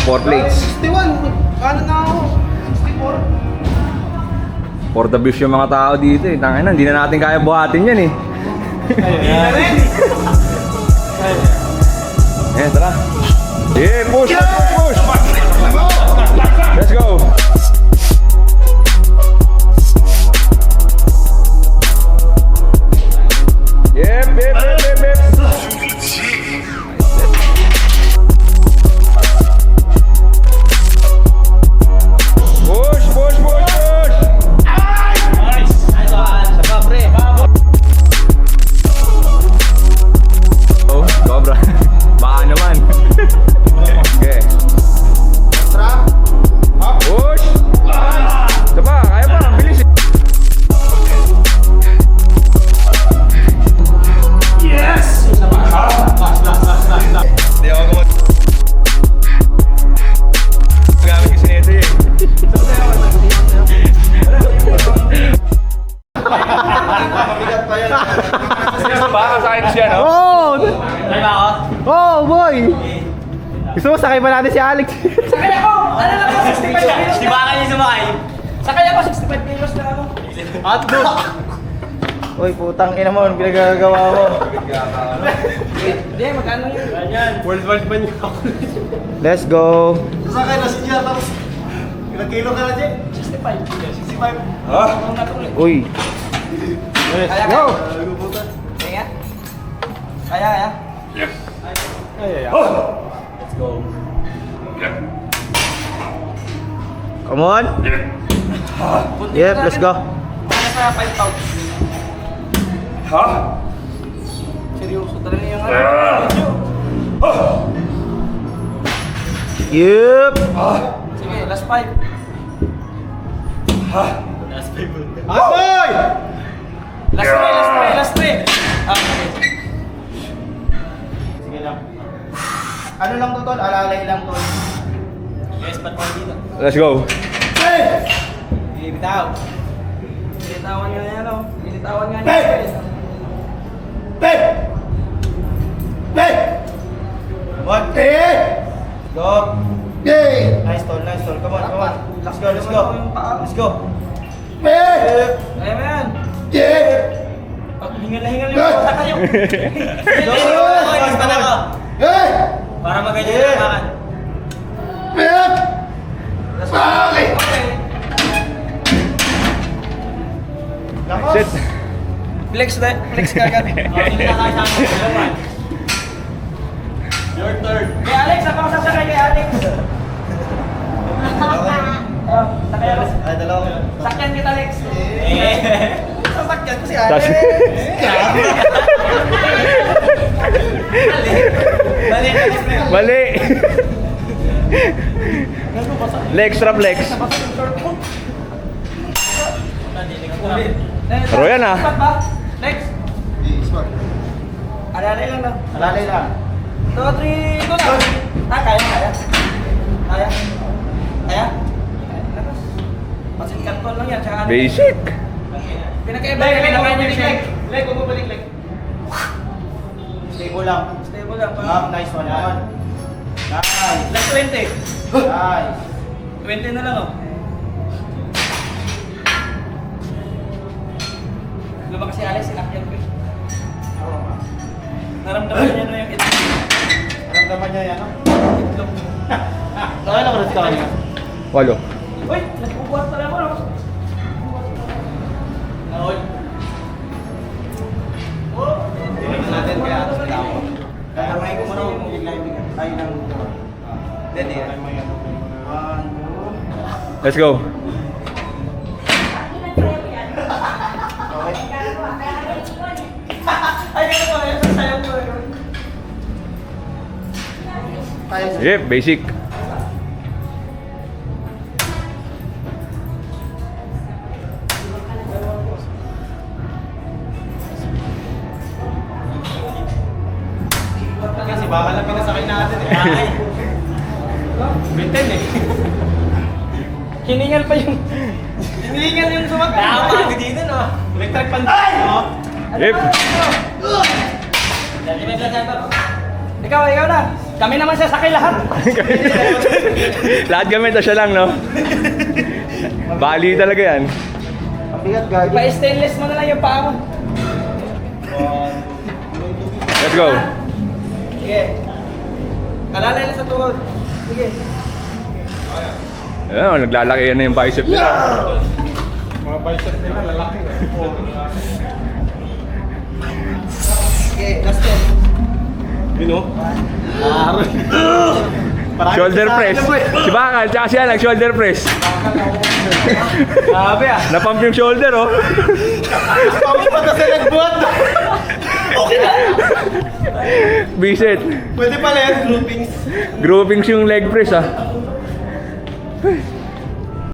4 plates. 61. Ano na ako? 64. For the views yung mga tao dito eh. Tangin na, hindi na natin kaya buhatin yan eh. Ayan, tara. Yeah, push, push, push. Let's go. Yep, yep, yep, yep, yep. Push, push, push, push. Oh, sobra. Baka naman. Okay. Push. Saba, kaya pa, ang bilis eh. Hindi ako gamot. Gamit kasi nito eh. Baka sa akin siya, no? Oh! Oh, boy! Gusto mo sakay ba natin si Alex? Sakay ako! Ano lang ako? 65 kilos Di na. ba kayo sumakay? Sakay ako 65 kilos na ako. Hotdog! Uy, putang ina mo, pinagagawa mo. Hindi, magkano yun? World man yung ako. Let's go! Sasakay na si Jar, tapos ilang kilo ka na, Jen? 65. 65. Ang natuloy. Uy! Kaya Go! Kaya? Kaya? Let's go. Come on! Yep, let's go! Kaya sa 5 pounds. Seryoso talaga yung ano. Yep! Sige, last 5. Last paper. Boy! Last 3. Okay. Sige lang. Ano lang to, Tol? Alalay lang, Tol. Yes, ba't mo dito? Let's go. Bitaw. Binitawan nga yan, oh. Binitawan nga yan. One, go! Nice, Tol, nice, Tol. Come on, come on. Let's go, let's go. Let's go. Kaya mo yan. Hingal na hingal yung mga kayo. Inis pa na ako. Para maganyan yung makan. Okay. Shit. Flex ka agad. Hindi na kayo sa akin. Your turn. Kay Alex, ako sasakay kay Alex. Sakay ako. Ay, dalawa. Sakyan kita, Alex. Sasakyan ko si Alex. Tas- Balik. Mali. Legs trap legs. Pero yan, ah. Spot ba? Lex. Alalay lang daw. Alalay lang. 2, 3, go lang. Kaya. Kaya? Pasit kanton lang yan, tsaka ano. Basic. Pinakaiba yung shake. Leg, huwag mo balik, leg. Stable lang. Stable lang. Nice one, naman. Nice. Last 20. Nice. 20 na lang, oh. Lumaki si Alex, sinakyan ko eh. Naramdaman niya na yung itlog. Naramdaman niya yan, no? Itlog. Nakailan ka rin sa kanya? 8. Uy, nagpupuhat pala ako, no? Naol. Tingnan natin kaya ito sa tao. Kaya may kumano kung i-live tayo ng Dede. Let's go. Ay, ganun pa, yung sasayaw ko. Yep, basic. Kasi baka lang pinasakay natin eh. Ay. Bitin eh. Hiningal pa yung... Hiningal yung sumakay. Nakapagod dito, no? Electric pan. Ay! Yep. Dali may plaza pa. Ikaw na. Kami naman sasakay lahat. Lahat gamit na siya lang, no? Bali talaga yan. Ang bigat, guys. Pa-stainless mo na lang yung paa mo. Let's go. Sige. Kalalay na sa tuhod. Sige. Ayan, naglalaki yan na yung bicep nila. Sige, last 10. Shoulder press. Si Bakal, tsaka siya nag-shoulder press. Sabi ah. Napump yung shoulder, oh. Pamit pa na sa nagbuhat. Bisit. Pwede pala yan, groupings. Groupings yung leg press, ah.